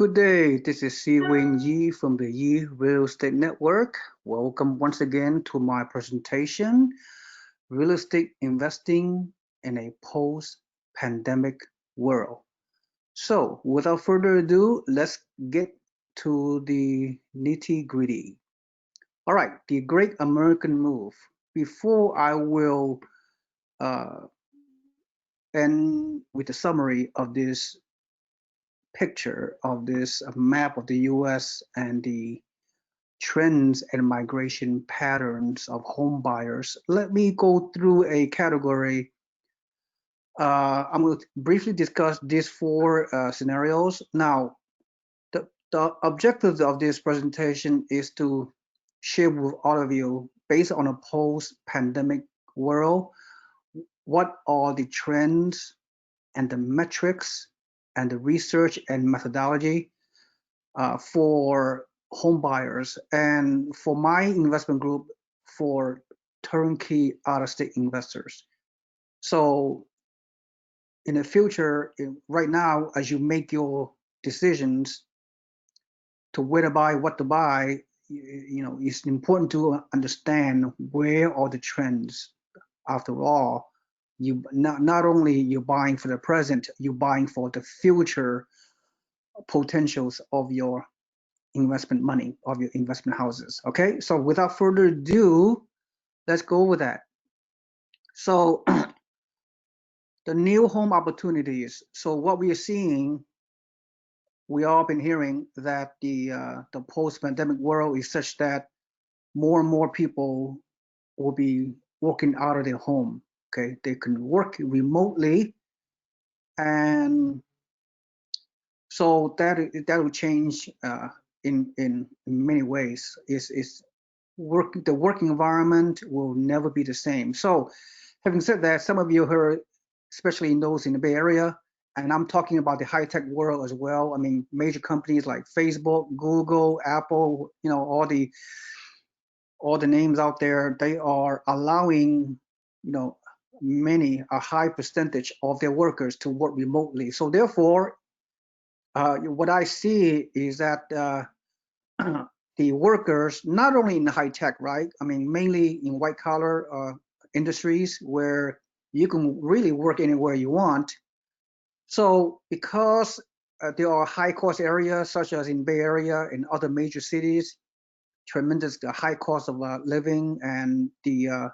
Good day, this is Seewing Yee from the Yee Real Estate Network. Welcome once again to my presentation, Real Estate Investing in a Post-Pandemic World. So without further ado, let's get to the nitty-gritty. All right, the Great American Move. Before I will uh, end with a summary of this picture of this map of the US and the trends and migration patterns of home buyers, let me go through a category. I'm going to briefly discuss these four scenarios. Now, the objective of this presentation is to share with all of you, based on a post-pandemic world, what are the trends and the metrics and the research and methodology for home buyers and for my investment group for turnkey out-of-state investors. So in the future, right now, as you make your decisions to where to buy, what to buy, it's important to understand where are the trends. After all, you not only you're buying for the present, you're buying for the future potentials of your investment money, of your investment houses. Okay, so without further ado, let's go with that. So the new home opportunities. So what we are seeing, we all been hearing that the post-pandemic world is such that more and more people will be working out of their home. Okay, they can work remotely, and so that will change in many ways. Is the working environment will never be the same. So having said that, some of you heard, especially in those in the Bay Area, and I'm talking about the high-tech world as well. I mean, major companies like Facebook, Google, Apple, all the names out there, they are allowing, a high percentage of their workers to work remotely. So therefore, what I see is that the workers, not only in high tech, right? I mean, mainly in white collar industries where you can really work anywhere you want. So because there are high cost areas such as in Bay Area and other major cities, tremendous high cost of living and the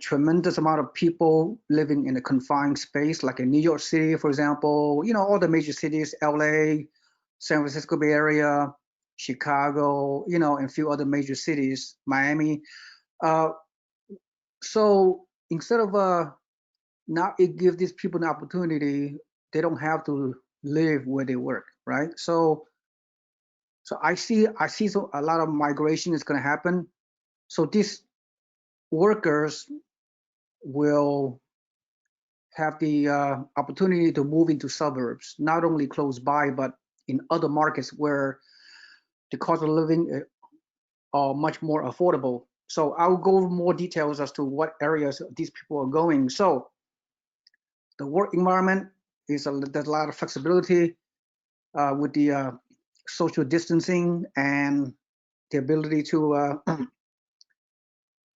tremendous amount of people living in a confined space, like in New York City, for example, all the major cities, LA, San Francisco Bay Area, Chicago, and a few other major cities, Miami. So instead of now it gives these people an opportunity, they don't have to live where they work, right? So I see a lot of migration is going to happen. So these workers will have the opportunity to move into suburbs, not only close by, but in other markets where the cost of living are much more affordable. So I'll go over more details as to what areas these people are going. So the work environment there's a lot of flexibility with the social distancing and the ability to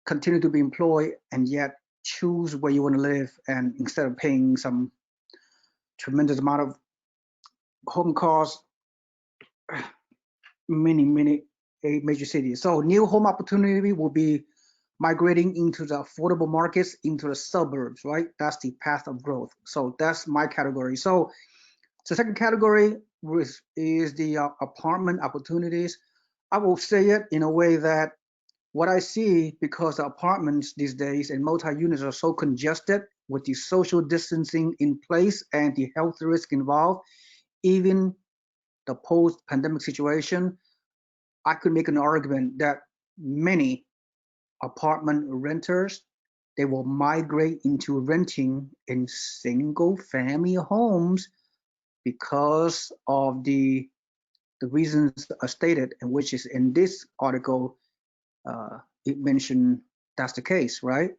continue to be employed and yet choose where you want to live, and instead of paying some tremendous amount of home costs, many major cities. So new home opportunity will be migrating into the affordable markets, into the suburbs, right? That's the path of growth. So that's my category. So the second category is the apartment opportunities. I will say it in a way that what I see, because the apartments these days and multi-units are so congested with the social distancing in place and the health risk involved, even the post-pandemic situation, I could make an argument that many apartment renters, they will migrate into renting in single family homes because of the reasons stated, and which is in this article, it mentioned that's the case, right?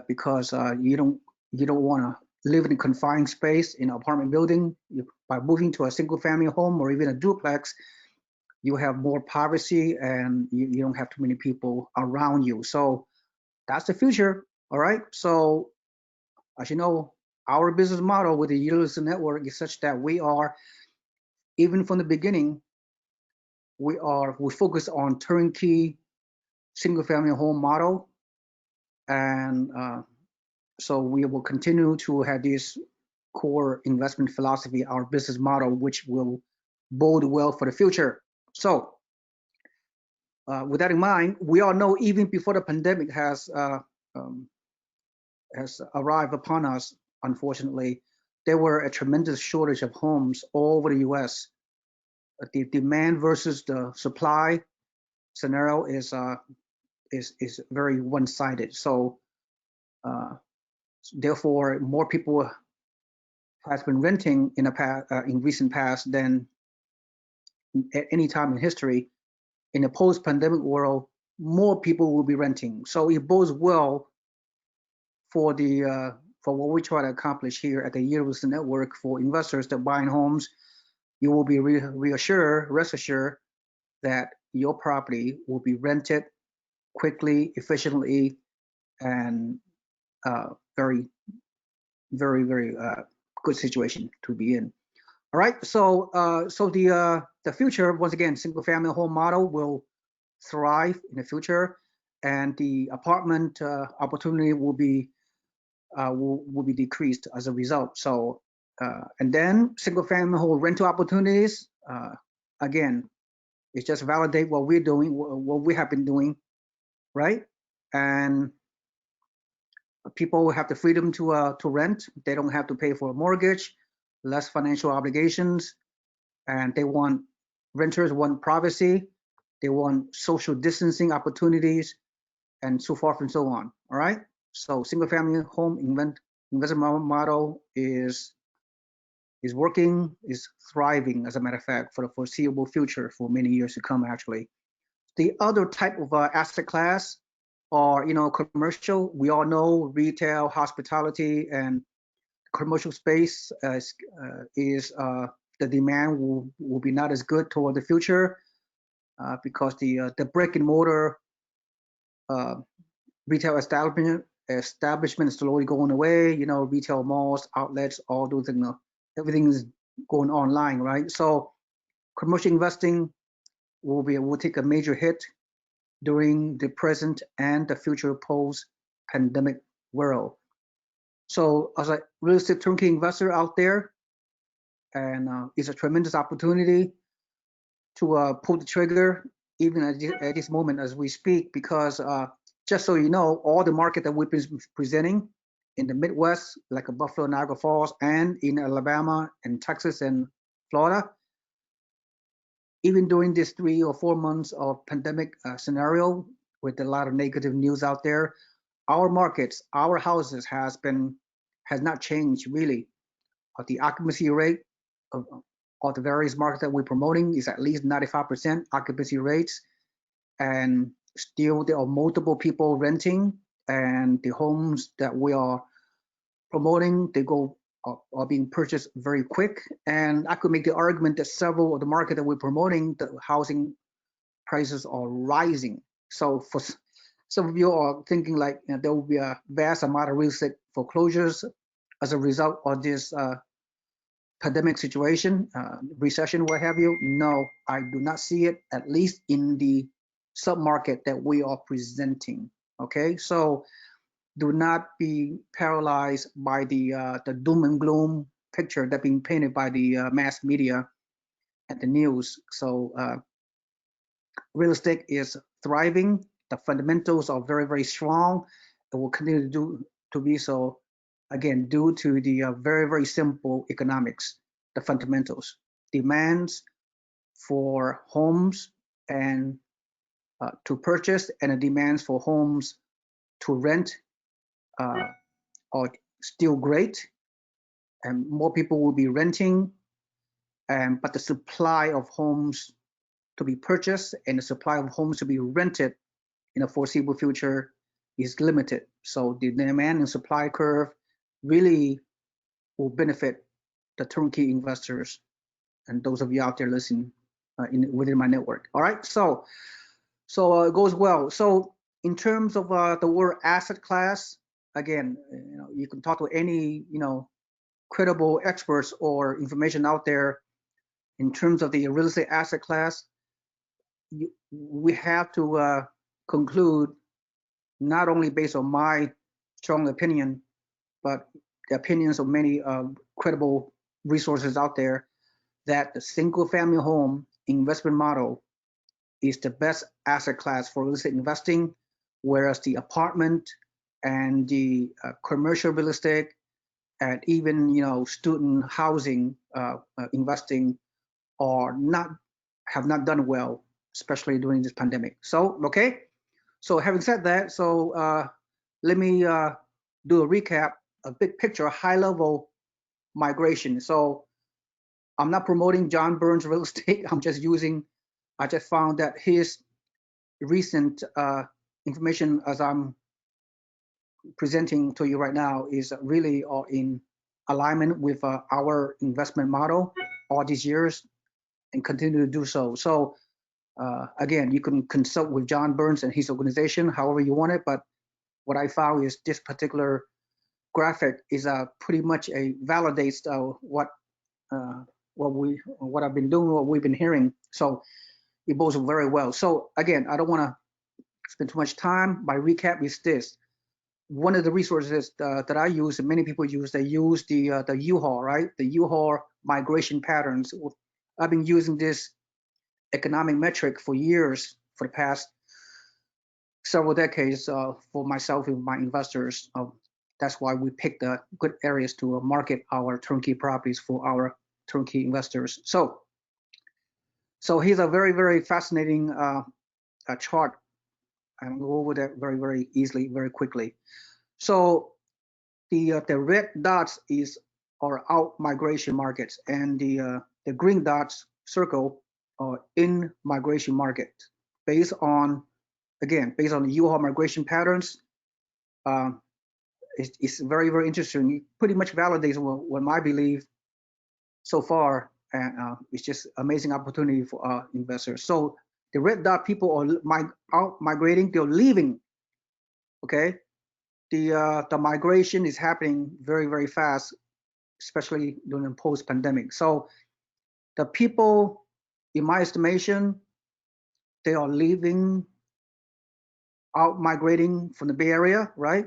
Because you don't want to live in a confined space in an apartment building. By moving to a single family home or even a duplex, you have more privacy and you don't have too many people around you. So that's the future. All right. So as you know, our business model with the Utility Network is such that we are, even from the beginning, we focus on turnkey single family home model. And so we will continue to have this core investment philosophy, our business model, which will bode well for the future. So with that in mind, we all know even before the pandemic um, has arrived upon us, unfortunately, there were a tremendous shortage of homes all over the U.S. The demand versus the supply scenario is very one-sided. So therefore, more people has been renting in the past, in recent past than at any time in history. In a post-pandemic world, more people will be renting. So it bodes well for the for what we try to accomplish here at the Utility Network for investors that buying homes. You will be rest assured that your property will be rented quickly, efficiently, and very, very, very good situation to be in. All right, so the future, once again, single family home model will thrive in the future, and the apartment opportunity will be decreased as a result. So and then single family home rental opportunities, again, it just validate what we're doing, what we have been doing, right? And people have the freedom to rent. They don't have to pay for a mortgage, less financial obligations, and renters want privacy. They want social distancing opportunities, and so forth and so on. All right. So single family home investment model is working, is thriving, as a matter of fact, for the foreseeable future for many years to come, actually. The other type of asset class are, commercial. We all know retail, hospitality, and commercial space is the demand will be not as good toward the future because the brick and mortar retail establishment is slowly going away. Retail malls, outlets, all those things. Everything is going online, right? So commercial investing will take a major hit during the present and the future post-pandemic world. So as a real estate turnkey investor out there, and it's a tremendous opportunity to pull the trigger even at this moment as we speak, because just so you know, all the market that we've been presenting in the Midwest, like Buffalo, Niagara Falls, and in Alabama and Texas and Florida, even during this 3 or 4 months of pandemic scenario with a lot of negative news out there, our markets, our houses has not changed really. The occupancy rate of the various markets that we're promoting is at least 95% occupancy rates, and still there are multiple people renting, and the homes that we are promoting, are being purchased very quick. And I could make the argument that several of the market that we're promoting, the housing prices are rising. So for some of you are thinking like there will be a vast amount of real estate foreclosures as a result of this pandemic situation, recession, what have you. No, I do not see it, at least in the sub-market that we are presenting. Okay, so do not be paralyzed by the doom and gloom picture that being painted by the mass media and the news. So real estate is thriving. The fundamentals are very, very strong. It will continue to be so, again, due to the very, very simple economics, the fundamentals, demands for homes and to purchase, and the demands for homes to rent are still great, and more people will be renting, but the supply of homes to be purchased and the supply of homes to be rented in the foreseeable future is limited. So the demand and supply curve really will benefit the turnkey investors and those of you out there listening within my network. All right, so it goes well. So in terms of the word asset class, again, you can talk to any credible experts or information out there in terms of the real estate asset class. We have to conclude, not only based on my strong opinion, but the opinions of many credible resources out there, that the single family home investment model is the best asset class for real estate investing, whereas the apartment and the commercial real estate and even student housing investing have not done well, especially during this pandemic. So okay, so having said that, so let me do a recap, a big picture, high level migration. So I'm not promoting John Burns real estate. I just found that his recent information, as I'm presenting to you right now, is really in alignment with our investment model all these years and continue to do so. So again, you can consult with John Burns and his organization however you want it, but what I found is this particular graphic is pretty much validates what I've been doing, what we've been hearing. So it bodes very well. So again, I don't want to spend too much time. My recap is this: one of the resources that I use and many people use, they use the U-Haul, right? The U-Haul migration patterns. I've been using this economic metric for years, for the past several decades, for myself and my investors. That's why we picked the good areas to market our turnkey properties for our turnkey investors. So here's a very, very fascinating chart. I'm going to go over that very, very easily, very quickly. So the red dots are out migration markets, and the green dots circle are in migration market. Based on the U-Haul migration patterns, it's very, very interesting. It pretty much validates what my belief so far, and it's just amazing opportunity for investors. So the red dot people are out migrating, they're leaving. Okay, the migration is happening very, very fast, especially during the post-pandemic. So the people, in my estimation, they are leaving, out migrating from the Bay Area, right?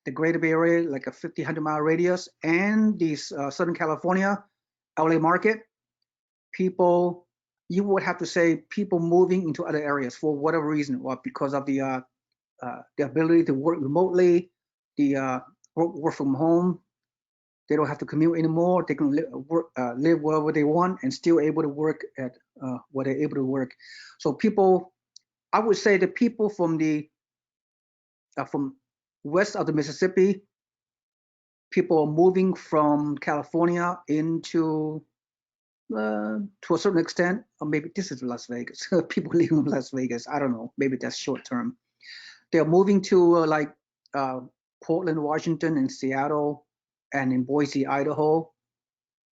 The Greater Bay Area, like a 50, 100-mile radius, and this Southern California, LA market. People, you would have to say people moving into other areas for whatever reason, or because of the ability to work remotely, the work from home. They don't have to commute anymore. They can live wherever they want and still able to work at where they're able to work. So people, I would say the people from west of the Mississippi, people are moving from California into to a certain extent, or maybe this is Las Vegas. People living in Las Vegas. I don't know. Maybe that's short term. They're moving to Portland, Washington, and Seattle, and in Boise, Idaho,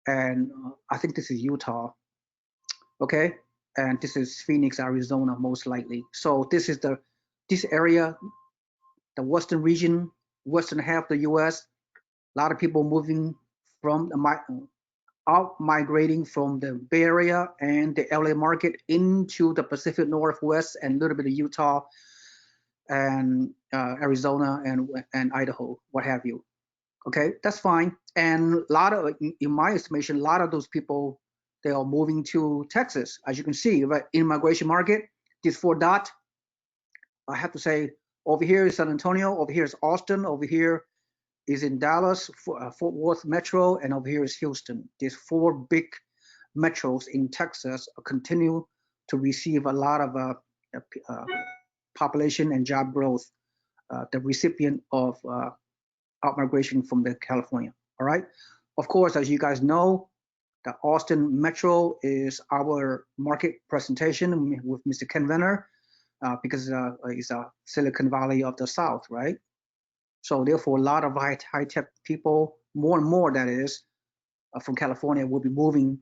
and I think this is Utah. Okay, and this is Phoenix, Arizona, most likely. So this area, the western region, western half of the U.S. A lot of people moving from migrating from the Bay Area and the LA market into the Pacific Northwest and a little bit of Utah and Arizona and Idaho, what have you. Okay, that's fine. And a lot of, in my estimation, a lot of those people, they are moving to Texas, as you can see, right? In migration market, this 4 dot, I have to say, over here is San Antonio, over here is Austin, over here is in Dallas, Fort Worth Metro, and over here is Houston. These 4 big metros in Texas continue to receive a lot of population and job growth, the recipient of out-migration from the California, all right? Of course, as you guys know, the Austin Metro is our market presentation with Mr. Ken Venner, because it's a Silicon Valley of the South, right? So therefore, a lot of high-tech people more and more, that is, from California will be moving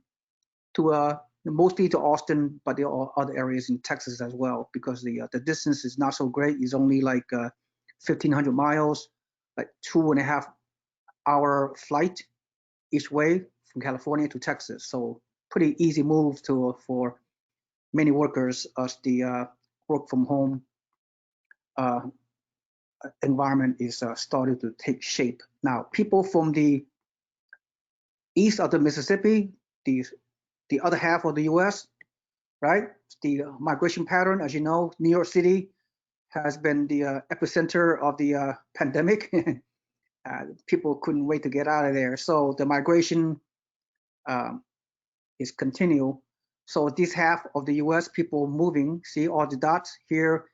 to mostly to Austin, but there are other areas in Texas as well, because the distance is not so great. It's only like 1,500 miles, like 2.5 hour flight each way from California to Texas. So pretty easy move for many workers as the work from home uh, environment is starting to take shape. Now, people from the east of the Mississippi, the other half of the U.S., right? The migration pattern, as you know, New York City has been the epicenter of the pandemic. People couldn't wait to get out of there. So the migration um, is continue. So this half of the U.S. people moving, see all the dots here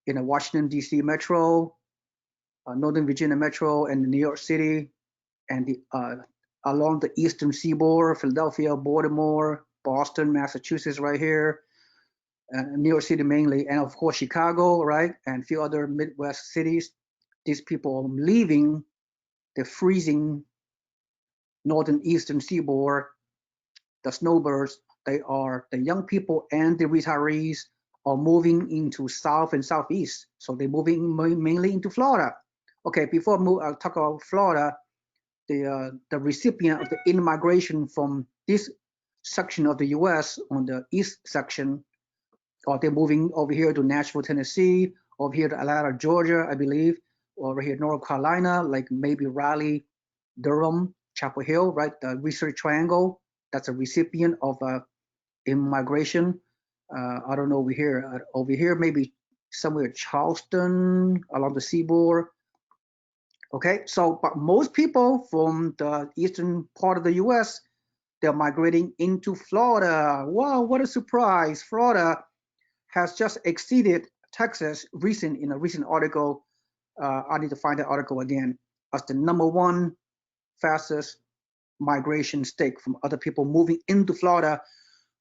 in the Washington, D.C. metro, Northern Virginia metro, and New York City, and along the eastern seaboard, Philadelphia, Baltimore, Boston, Massachusetts right here, New York City mainly, and of course Chicago, right, and a few other Midwest cities. These people are leaving the freezing northern eastern seaboard, the snowbirds. They are the young people and the retirees are moving into south and southeast. So they're moving mainly into Florida. Okay, before I'll talk about Florida, the recipient of the in-migration from this section of the U.S. on the east section, or they're moving over here to Nashville, Tennessee, over here to Atlanta, Georgia, I believe, over here North Carolina, like maybe Raleigh, Durham, Chapel Hill, right? The Research Triangle, that's a recipient of immigration. I don't know over here. Over here, maybe somewhere Charleston along the seaboard. Okay, so but most people from the eastern part of the U.S., they're migrating into Florida. Wow, what a surprise! Florida has just exceeded Texas in a recent article. I need to find that article again, as the #1 fastest migration state from other people moving into Florida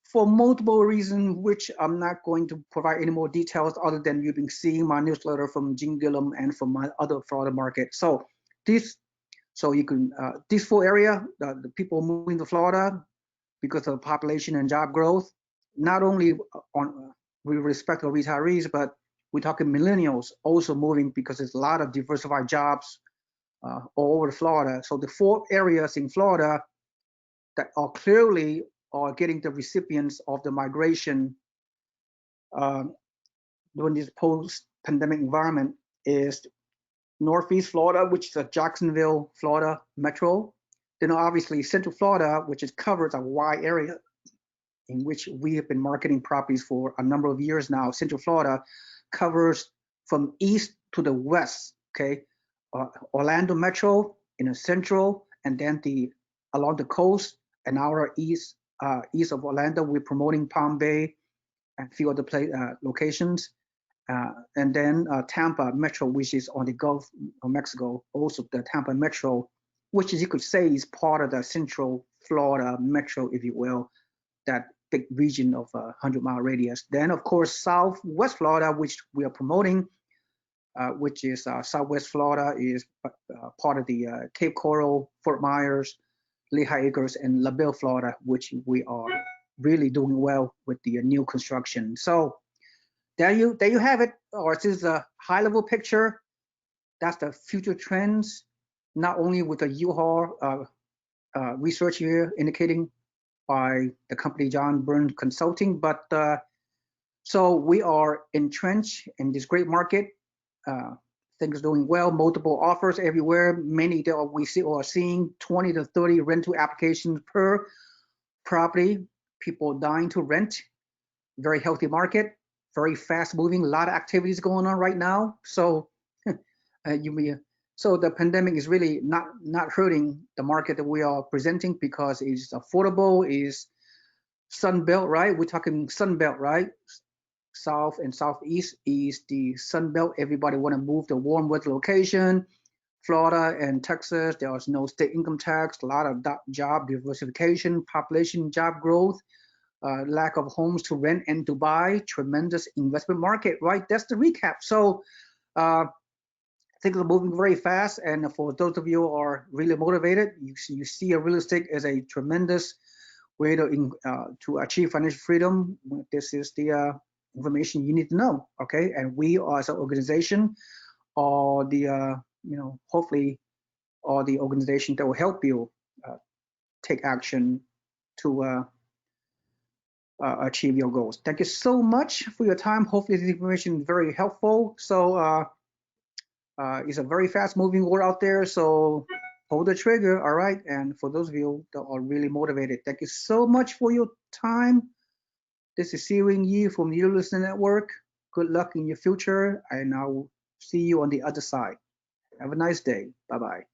for multiple reasons, which I'm not going to provide any more details other than you've been seeing my newsletter from Jim Gillum and from my other Florida market. So this four area, the people moving to Florida because of population and job growth, not only on with respect to retirees, but we're talking millennials also moving because there's a lot of diversified jobs all over Florida. So the four areas in Florida that are clearly are getting the recipients of the migration during this post-pandemic environment is Northeast Florida, which is a Jacksonville, Florida metro. Then obviously Central Florida, which covers a wide area in which we have been marketing properties for a number of years now. Central Florida covers from east to the west, okay? Orlando metro in the central, and then along the coast, an hour east of Orlando, we're promoting Palm Bay and a few other locations. And then Tampa metro, which is on the Gulf of Mexico, also the Tampa metro, which you could say is part of the Central Florida metro, if you will, that big region of 100-mile radius. Then, of course, Southwest Florida, which we are promoting, which is Southwest Florida is part of the Cape Coral, Fort Myers, Lehigh Acres, and LaBelle, Florida, which we are really doing well with the new construction. So there you have it. Or this is a high-level picture. That's the future trends, not only with the U-Haul research here indicating by the company John Burns Consulting, but so we are entrenched in this great market. Things doing well, multiple offers everywhere. Many that we are seeing 20 to 30 rental applications per property. People dying to rent. Very healthy market, very fast moving. A lot of activities going on right now. So so the pandemic is really not hurting the market that we are presenting because it's affordable, is Sun Belt, right? We're talking Sun Belt, right? South and Southeast is the Sun Belt. Everybody want to move to warm weather location. Florida and Texas, there is no state income tax, a lot of job diversification, population job growth, lack of homes to rent and to buy, tremendous investment market, right? That's the recap. So things are moving very fast. And for those of you who are really motivated, you see a real estate as a tremendous way to achieve financial freedom. This is the information you need to know. Okay, and we as an organization are the hopefully are the organization that will help you take action to achieve your goals. Thank you so much for your time. Hopefully this information is very helpful. So it's a very fast moving world out there. So pull the trigger. All right. And for those of you that are really motivated, thank you so much for your time. This is Seewing Yee from the Real Estate Network. Good luck in your future. And I'll see you on the other side. Have a nice day. Bye-bye.